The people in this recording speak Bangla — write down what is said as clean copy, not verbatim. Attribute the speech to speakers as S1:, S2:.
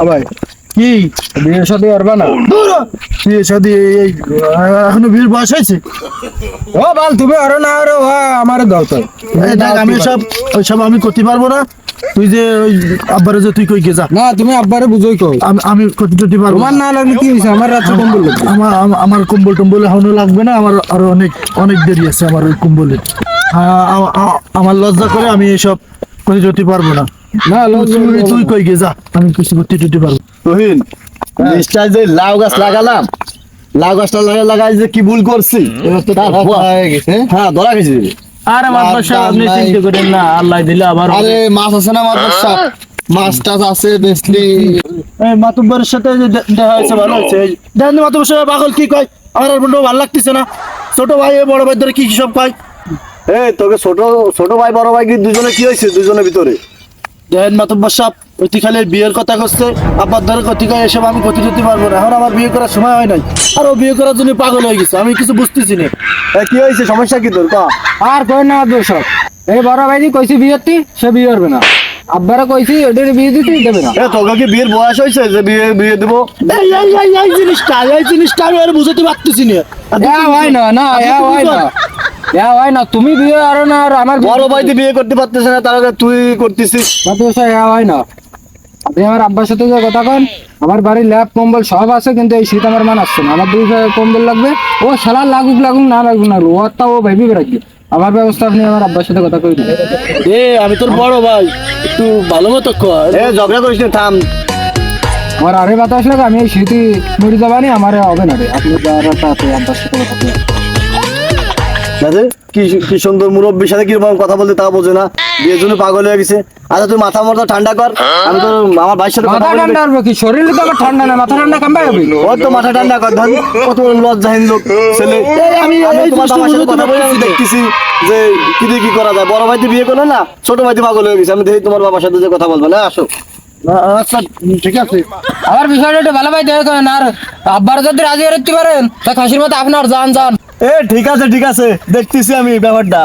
S1: ভাই কি বিয়ে শাদী করবা না? বিয়ে শাদী এখনো বিয়ের বয়স হয়েছে? ও বাল তুমি আরো না আরো আমার দাও তো। আমি সব ওইসব আমি করতে পারবো না। তুই যে ওই আব্বারে যে তুই কই গে যা না, তুমি আব্বারে বুঝোই কই আমি করতে টুটি পারবো। তোমার না লাগলে কি হয়েছে? আমার রাতে কম্বল লাগবে। আমার কম্বল টম্বল এখনো লাগবে না। আমার আরো অনেক অনেক দেরি আছে আমার ওই কম্বলে। আমার লজ্জা করে আমি এসব করতে টুটি পারবো না। না তুই কই গে যা, আমি কিছু করতে টুটি পারবো।
S2: তুহিন নিশ্চয় যে লাউ গাছ লাগালাম, লাউ গাছটা লাগাই যে কি ভুল করছি হ্যাঁ ধরা গেছি।
S1: আরে মাতবার সাহেব আপনি চিন্তা করেন না, আল্লাহ দিলে আবার
S2: আরে মাছ আছে না মাতবার সাহেব, মাছ টাছ আছে বেশলি।
S1: এই মাতুব্বরের সাথে যে দেখা হয়েছে ভালো হয়েছে। দেখেন মাতুব্বর সাহেব পাগল কি কয়, আমার আর বন্ধু ভালো লাগতেছে না। ছোট ভাই বড় ভাই ধরে কি সব কয়।
S2: এই তোকে ছোট ভাই বড় ভাই কি দুজনে কি হয়েছে? দুজনের ভিতরে
S1: দেখেন মাতুব্বর সাহেব অতি খালি বিয়ের কথা করছে, আব্বার ধরে কতি কয় এসব আমি কতি দিতে পারবো না। এখন আমার বিয়ে করার সময় হয় নাই, আর ও বিয়ে করার জন্য পাগল হয়ে গেছে। আমি কিছু বুঝতেছি না
S2: কি হয়েছে, সমস্যা কি তোর?
S3: আর কই না দোষক এই বড় ভাই কইছি বিয়েতি সে বিয়ে করবে না, আব্বারা কইছি ওদের বিয়ে দিতে দেবে না।
S2: তোকে কি বিয়ের বয়স হয়েছে যে বিয়ে দেবো?
S1: এই জিনিসটা আমি আর বুঝতে পারতেছি না।
S3: হয় না না হয় না, তুমি বিয়ে আর না আর আমার
S2: বড় ভাই তুই বিয়ে করতে পারতেছে না, তার আগে তুই করতেছিস।
S3: হয় না। আপনি আমার আব্বার সাথে যে কথা কন, আমার বাড়ির ল্যাপ কম্বল সব আছে, কিন্তু এই শীত আমার মান আসছে না। আমার দুই কম্বল লাগবে, ও শালা লাগুক না লাগুক না, ওরটা ও ভাইবি রাখবে। আমার ব্যবস্থা আপনি আমার আব্বার সাথে কথা কই দিন।
S1: আমি তোর বড় ভাই, একটু ভালো মতো কর।
S2: ঝগড়া করিস না, থাম।
S3: আমার আরে বাতাস লাগে, আমি এই শীতই মরি যাবানি, আমার হবে না রে। আপনি আব্বার সাথে কথা কই
S2: কি সুন্দর মুরব্বীর সাথে কিরকম কথা বলতে তা বোঝে না, বিয়ের জন্য পাগল হয়ে গেছে। আচ্ছা তুই মাথা ঠান্ডা কর, আমি তো আমার ভাইয়ের সাথে কথা
S3: ঠান্ডা হবে কি? শরীরে তো আমার ঠান্ডা না, মাথা ঠান্ডা কামবাই হবে।
S2: ওর তো মাথা ঠান্ডা কর, ধর কত লজ্জাহীন লোক ছেলে। আমি তোমার বাবার সাথে কথা বলে দেখতেছি যে কি করা যায়। বড় ভাই বিয়ে করলে না, ছোট ভাই পাগল হয়ে গেছে। আমি দেখি তোমার বাবার সাথে যে কথা বলবো না। আসো।
S1: আচ্ছা ঠিক আছে,
S3: আমার বিষয়টা একটু ভালো ভাই দেখেন, আর আব্বার যদি রাজি করতে পারেন তা খাসির মতো আপনার যান।
S2: ঠিক আছে দেখতেছি আমি ব্যাপারটা।